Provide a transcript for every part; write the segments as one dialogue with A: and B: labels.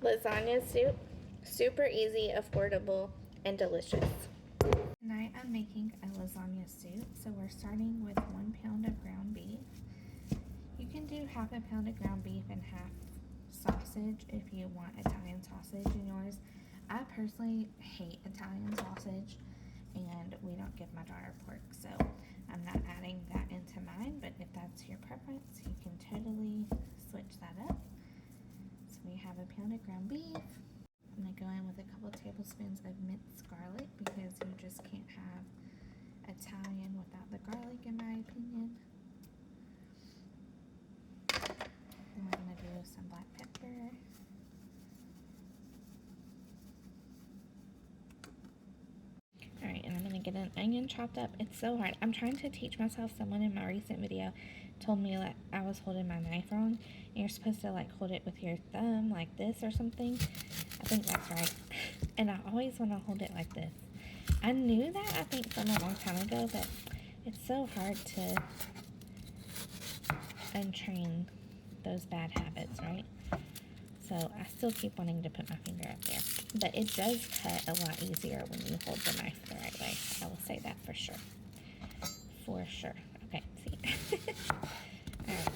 A: Lasagna soup, super easy, affordable, and delicious. Tonight I'm making a lasagna soup, so we're starting with 1 pound of ground beef. You can do half a pound of ground beef and half sausage if you want Italian sausage in yours. I personally hate Italian sausage, and we don't give my daughter pork, so I'm not adding that into mine, but if that's your preference, you can totally switch that up. So we have a pound of ground beef. I'm going to go in with a couple tablespoons of minced garlic because you just can't have Italian without the garlic, in my opinion. Then we're going to do some black pepper. Alright, and I'm going to get an onion chopped up. It's so hard. I'm trying to teach myself. Someone in my recent video told me that I was holding my knife wrong. And you're supposed to like hold it with your thumb like this or something. I think that's right. And I always want to hold it like this. I knew that, I think, from a long time ago, but it's so hard to untrain those bad habits, right? So I still keep wanting to put my finger up there. But it does cut a lot easier when you hold the knife the right way. I will say that for sure. For sure. Okay, see. Alright.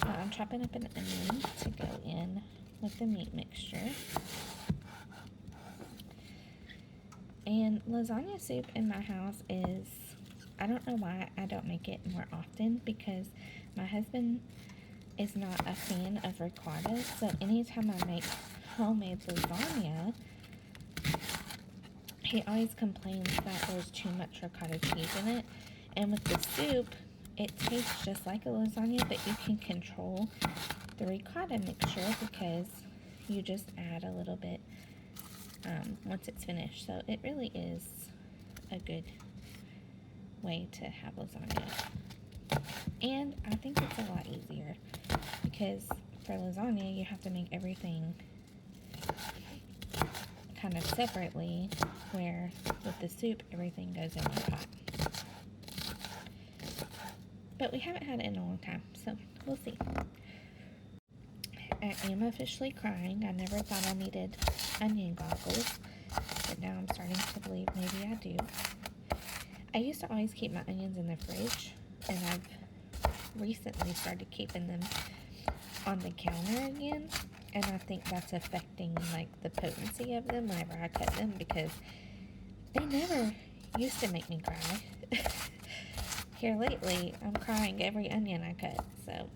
A: So I'm chopping up an onion to go in with the meat mixture. And lasagna soup in my house is, I don't know why I don't make it more often, because my husband is not a fan of ricotta, so anytime I make homemade lasagna, he always complains that there's too much ricotta cheese in it. And with the soup, it tastes just like a lasagna, but you can control the ricotta mixture because you just add a little bit once it's finished. So it really is a good way to have lasagna. And I think it's a lot easier because for lasagna you have to make everything kind of separately, where with the soup everything goes in one pot. But we haven't had it in a long time, so we'll see. I am officially crying. I never thought I needed onion goggles, but now I'm starting to believe maybe I do. I used to always keep my onions in the fridge, and I've recently started keeping them on the counter again, and I think that's affecting like the potency of them whenever I cut them, because they never used to make me cry. Here lately, I'm crying every onion I cut, so.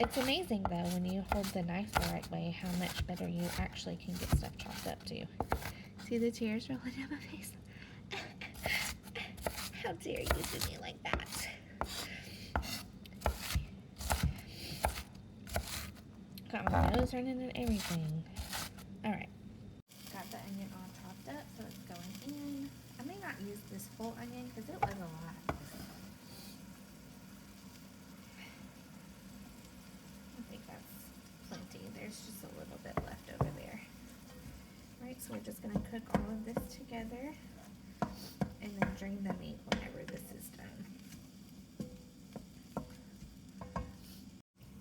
A: It's amazing though, when you hold the knife the right way, how much better you actually can get stuff chopped up too. See the tears rolling down my face? How dare you do me like that? Got my nose running and everything. Alright. Got the onion all chopped up, so it's going in. I may not use this full onion because it was a lot. I think that's plenty. There's just a little bit left over there. Alright, so we're just going to cook all of this together and then drain the meat whenever this is done.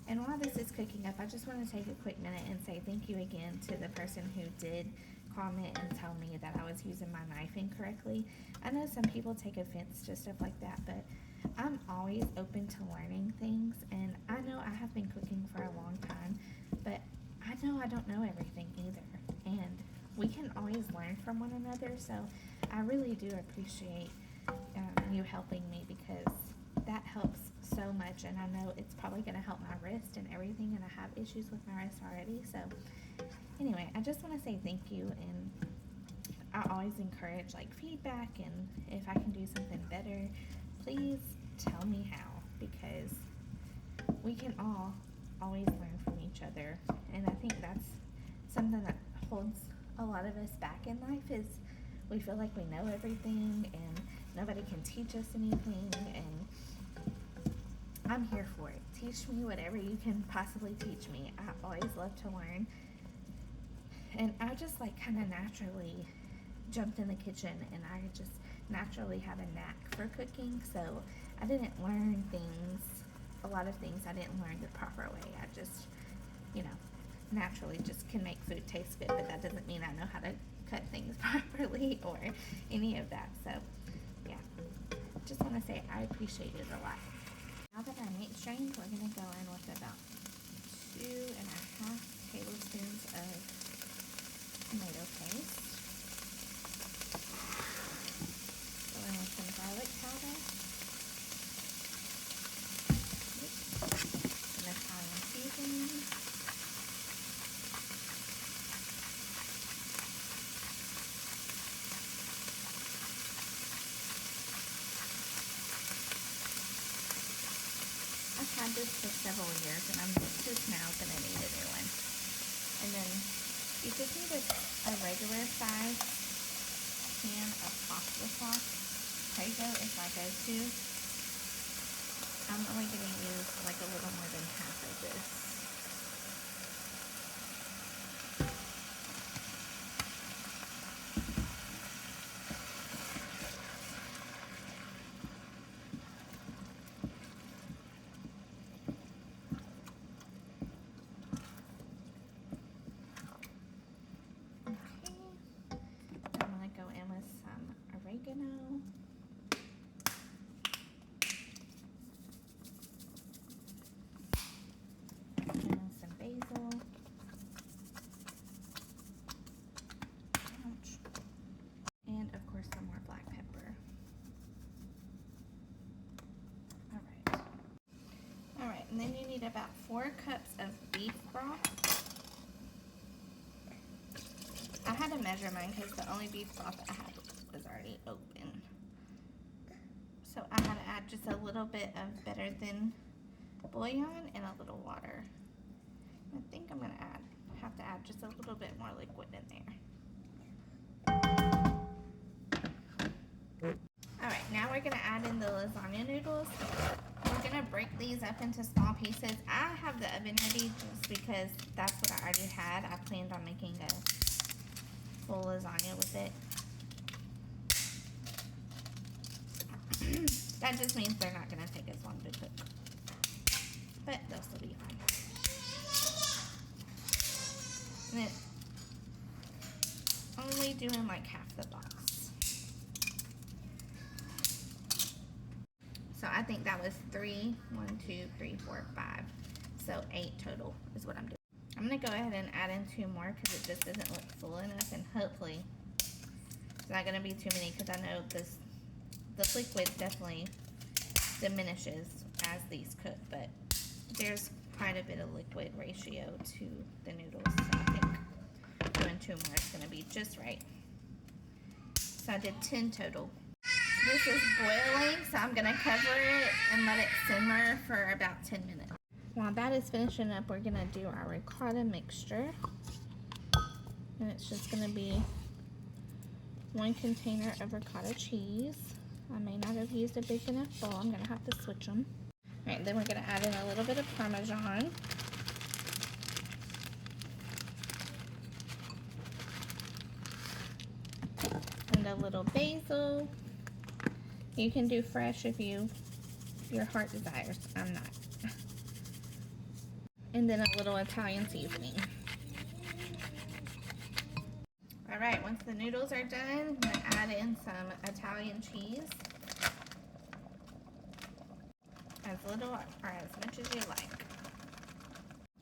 A: And while this is cooking up, I just want to take a quick minute and say thank you again to the person who did comment and tell me that I was using my knife incorrectly. I know some people take offense to stuff like that, but I'm always open to learning things, and I know I have been cooking for a long time, but I know I don't know everything either, and we can always learn from one another, so I really do appreciate you helping me, because that helps so much, and I know it's probably going to help my wrist and everything, and I have issues with my wrist already. So anyway, I just want to say thank you, and I always encourage like feedback, and if I can do something better, please tell me how, because we can all always learn from each other. And I think that's something that holds a lot of us back in life, is we feel like we know everything and nobody can teach us anything, and I'm here for it. Teach me whatever you can possibly teach me. I always love to learn, and I just like kind of naturally jumped in the kitchen, and I just naturally have a knack for cooking, so I didn't learn things, a lot of things I didn't learn the proper way. I just, you know, naturally just can make food taste good, but that doesn't mean I know how to cut things properly or any of that. So yeah, just want to say I appreciate it a lot. Now that our meat's drained, we're going to go in with about 2.5 tablespoons of tomato paste. Go in with some garlic powder, some Italian seasoning, I've had this for several years and I'm just now going to need a new one. And then you just need a regular size can of pasta sauce. Prego is my go-to. I'm only going to use like a little more than half of this. Oregano, and some basil, and of course some more black pepper. Alright, and then you need about 4 cups of beef broth. I had to measure mine because the only beef broth I had was already open. So I had to add just a little bit of better than bouillon and a little water. I think I'm gonna have to add just a little bit more liquid in there. Alright, now we're gonna add in the lasagna noodles. We're gonna break these up into small pieces. I have the oven ready just because that's what I already had. I planned on making a full lasagna with it. That just means they're not going to take as long to cook, but they'll still be fine. And it's only doing like half the box. So I think that was 3, 1, 2, 3, 4, 5. So 8 total is what I'm doing. I'm going to go ahead and add in 2 more because it just doesn't look full enough, and hopefully it's not going to be too many because I know the liquid definitely diminishes as these cook, but there's quite a bit of liquid ratio to the noodles, so I think doing 2 more is going to be just right. So I did 10 total. This is boiling, so I'm going to cover it and let it simmer for about 10 minutes. While that is finishing up, we're going to do our ricotta mixture. And it's just going to be 1 container of ricotta cheese. I may not have used a big enough bowl. I'm going to have to switch them. Alright, then we're going to add in a little bit of Parmesan. And a little basil. You can do fresh if your heart desires. I'm not. And then a little Italian seasoning. Alright, once the noodles are done, I'm going to add in some Italian cheese. As little or as much as you like.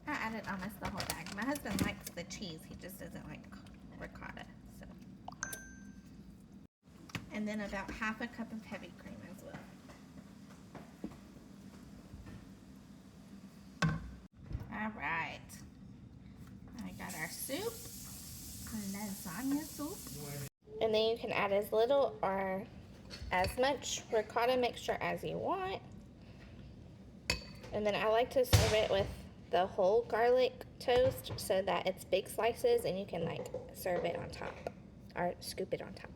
A: I added almost the whole bag. My husband likes the cheese, he just doesn't like ricotta. So. And then about half a cup of heavy cream as well. Alright, I got our soup, lasagna soup. And then you can add as little or as much ricotta mixture as you want. And then I like to serve it with the whole garlic toast so that it's big slices and you can like serve it on top or scoop it on top.